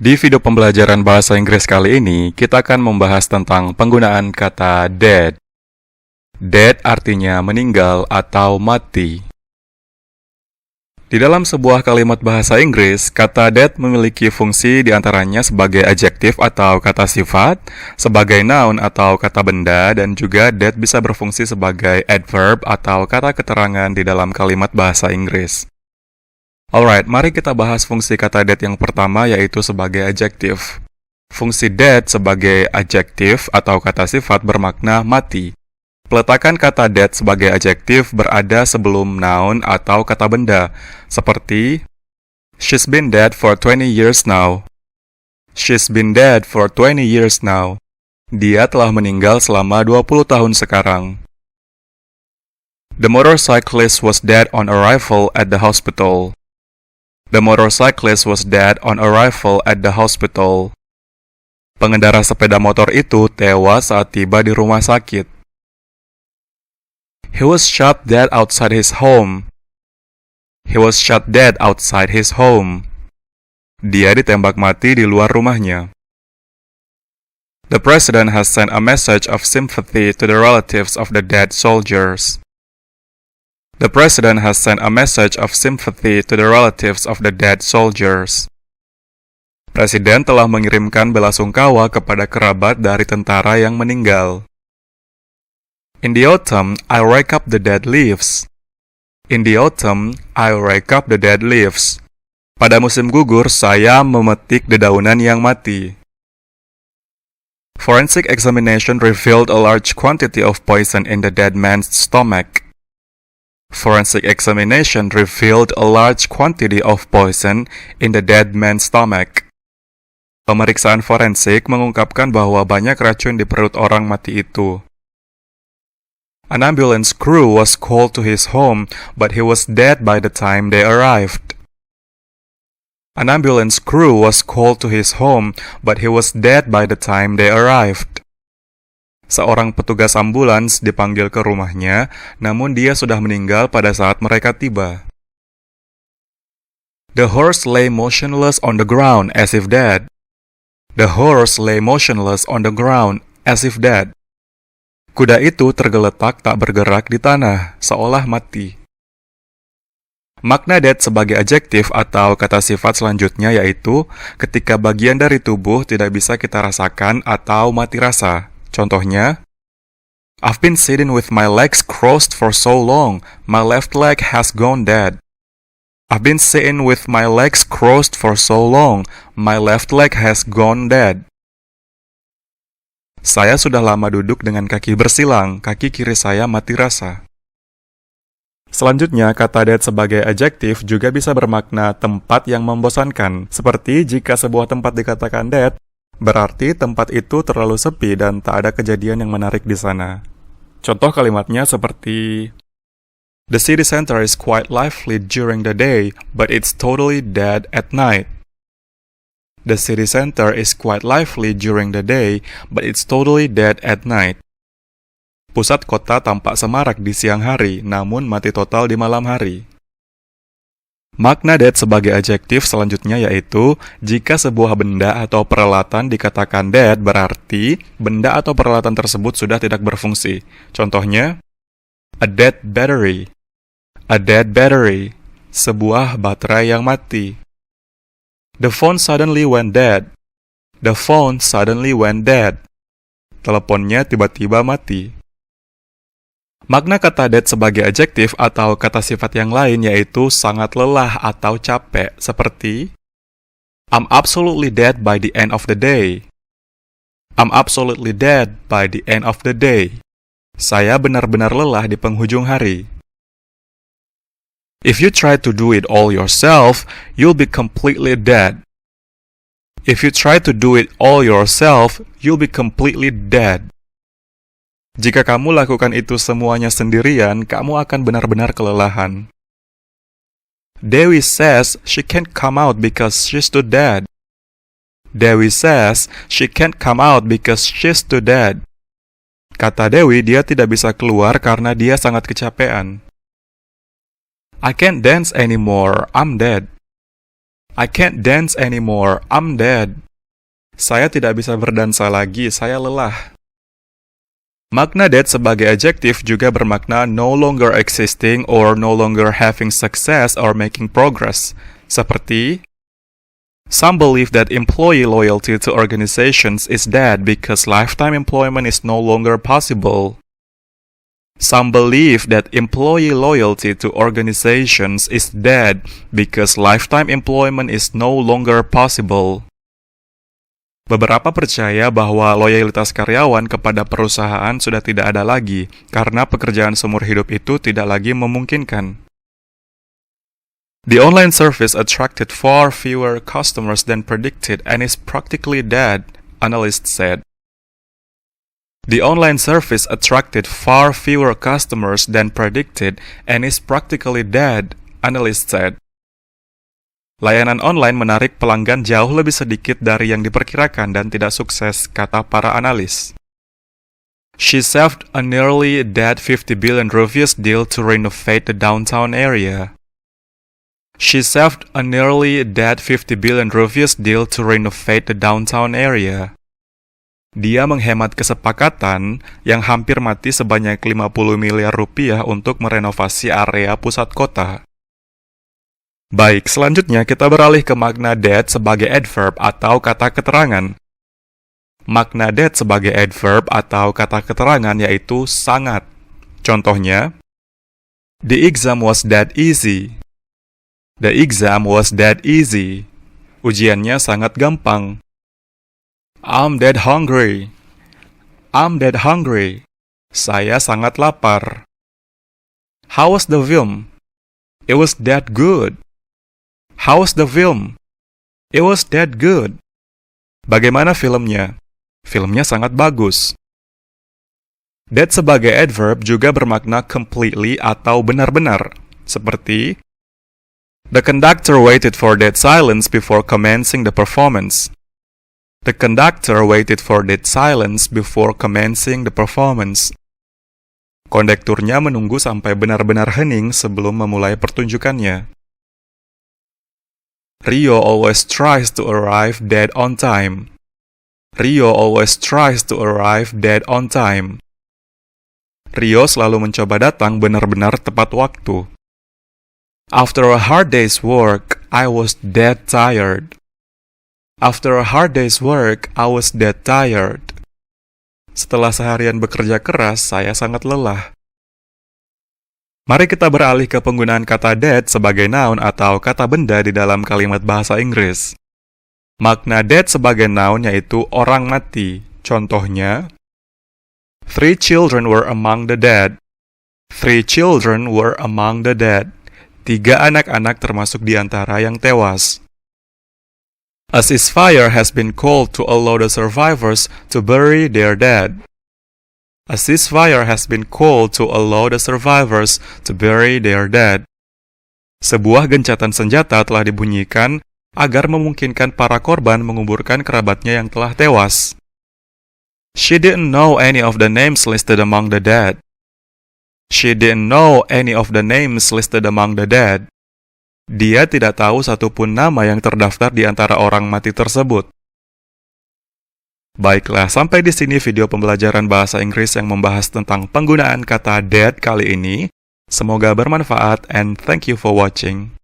Di video pembelajaran bahasa Inggris kali ini, kita akan membahas tentang penggunaan kata dead. Dead artinya meninggal atau mati. Di dalam sebuah kalimat bahasa Inggris, kata dead memiliki fungsi diantaranya sebagai adjektif atau kata sifat, sebagai noun atau kata benda, dan juga dead bisa berfungsi sebagai adverb atau kata keterangan di dalam kalimat bahasa Inggris. Alright, mari kita bahas fungsi kata dead yang pertama, yaitu sebagai adjektif. Fungsi dead sebagai adjektif atau kata sifat bermakna mati. Peletakan kata dead sebagai adjektif berada sebelum noun atau kata benda, seperti She's been dead for 20 years now. She's been dead for 20 years now. Dia telah meninggal selama 20 tahun sekarang. The motorcyclist was dead on arrival at the hospital. The motorcyclist was dead on arrival at the hospital. Pengendara sepeda motor itu tewas saat tiba di rumah sakit. He was shot dead outside his home. He was shot dead outside his home. Dia ditembak mati di luar rumahnya. The president has sent a message of sympathy to the relatives of the dead soldiers. The president has sent a message of sympathy to the relatives of the dead soldiers. Presiden telah mengirimkan belasungkawa kepada kerabat dari tentara yang meninggal. In the autumn, I rake up the dead leaves. In the autumn, I rake up the dead leaves. Pada musim gugur, saya memetik dedaunan yang mati. Forensic examination revealed a large quantity of poison in the dead man's stomach. Forensic examination revealed a large quantity of poison in the dead man's stomach. Pemeriksaan forensik mengungkapkan bahwa banyak racun di perut orang mati itu. An ambulance crew was called to his home, but he was dead by the time they arrived. An ambulance crew was called to his home, but he was dead by the time they arrived. Seorang petugas ambulans dipanggil ke rumahnya, namun dia sudah meninggal pada saat mereka tiba. The horse lay motionless on the ground as if dead. The horse lay motionless on the ground as if dead. Kuda itu tergeletak tak bergerak di tanah, seolah mati. Makna dead sebagai adjektif atau kata sifat selanjutnya yaitu ketika bagian dari tubuh tidak bisa kita rasakan atau mati rasa. Contohnya, I've been sitting with my legs crossed for so long, my left leg has gone dead. I've been sitting with my legs crossed for so long, my left leg has gone dead. Saya sudah lama duduk dengan kaki bersilang, kaki kiri saya mati rasa. Selanjutnya, kata dead sebagai adjektif juga bisa bermakna tempat yang membosankan, seperti jika sebuah tempat dikatakan dead, berarti tempat itu terlalu sepi dan tak ada kejadian yang menarik di sana. Contoh kalimatnya seperti The city center is quite lively during the day, but it's totally dead at night. The city center is quite lively during the day, but it's totally dead at night. Pusat kota tampak semarak di siang hari, namun mati total di malam hari. Makna dead sebagai adjektif selanjutnya yaitu jika sebuah benda atau peralatan dikatakan dead berarti benda atau peralatan tersebut sudah tidak berfungsi. Contohnya, a dead battery. A dead battery, sebuah baterai yang mati. The phone suddenly went dead. The phone suddenly went dead. Teleponnya tiba-tiba mati. Makna kata dead sebagai adjektif atau kata sifat yang lain yaitu sangat lelah atau capek, seperti I'm absolutely dead by the end of the day. I'm absolutely dead by the end of the day. Saya benar-benar lelah di penghujung hari. If you try to do it all yourself, you'll be completely dead. If you try to do it all yourself, you'll be completely dead. Jika kamu lakukan itu semuanya sendirian, kamu akan benar-benar kelelahan. Dewi says she can't come out because she's too dead. Dewi says she can't come out because she's too dead. Kata Dewi, dia tidak bisa keluar karena dia sangat kecapean. I can't dance anymore, I'm dead. I can't dance anymore, I'm dead. Saya tidak bisa berdansa lagi, saya lelah. Makna dead sebagai adjektif juga bermakna no longer existing or no longer having success or making progress. Seperti, some believe that employee loyalty to organizations is dead because lifetime employment is no longer possible. Some believe that employee loyalty to organizations is dead because lifetime employment is no longer possible. Beberapa percaya bahwa loyalitas karyawan kepada perusahaan sudah tidak ada lagi karena pekerjaan seumur hidup itu tidak lagi memungkinkan. The online service attracted far fewer customers than predicted and is practically dead, analysts said. The online service attracted far fewer customers than predicted and is practically dead, analysts said. Layanan online menarik pelanggan jauh lebih sedikit dari yang diperkirakan dan tidak sukses, kata para analis. She saved a nearly dead 50 billion rupees deal to renovate the downtown area. She saved a nearly dead 50 billion rupees deal to renovate the downtown area. Dia menghemat kesepakatan yang hampir mati sebanyak 50 miliar rupiah untuk merenovasi area pusat kota. Baik, selanjutnya kita beralih ke makna that sebagai adverb atau kata keterangan. Makna that sebagai adverb atau kata keterangan yaitu sangat. Contohnya, the exam was that easy. The exam was that easy. Ujiannya sangat gampang. I'm dead hungry. I'm dead hungry. Saya sangat lapar. How was the film? It was that good. How was the film? It was that good. Bagaimana filmnya? Filmnya sangat bagus. That sebagai adverb juga bermakna completely atau benar-benar. Seperti, the conductor waited for dead silence before commencing the performance. The conductor waited for dead silence before commencing the performance. Kondekturnya menunggu sampai benar-benar hening sebelum memulai pertunjukannya. Rio always tries to arrive dead on time. Rio always tries to arrive dead on time. Rio selalu mencoba datang benar-benar tepat waktu. After a hard day's work, I was dead tired. After a hard day's work, I was dead tired. Setelah seharian bekerja keras, saya sangat lelah. Mari kita beralih ke penggunaan kata dead sebagai noun atau kata benda di dalam kalimat bahasa Inggris. Makna dead sebagai noun yaitu orang mati. Contohnya, 3 children were among the dead. 3 children were among the dead. 3 anak-anak termasuk di antara yang tewas. A ceasefire has been called to allow the survivors to bury their dead. A ceasefire has been called to allow the survivors to bury their dead. Sebuah gencatan senjata telah dibunyikan agar memungkinkan para korban menguburkan kerabatnya yang telah tewas. She didn't know any of the names listed among the dead. She didn't know any of the names listed among the dead. Dia tidak tahu satupun nama yang terdaftar di antara orang mati tersebut. Baiklah, sampai di sini video pembelajaran bahasa Inggris yang membahas tentang penggunaan kata dead kali ini. Semoga bermanfaat and thank you for watching.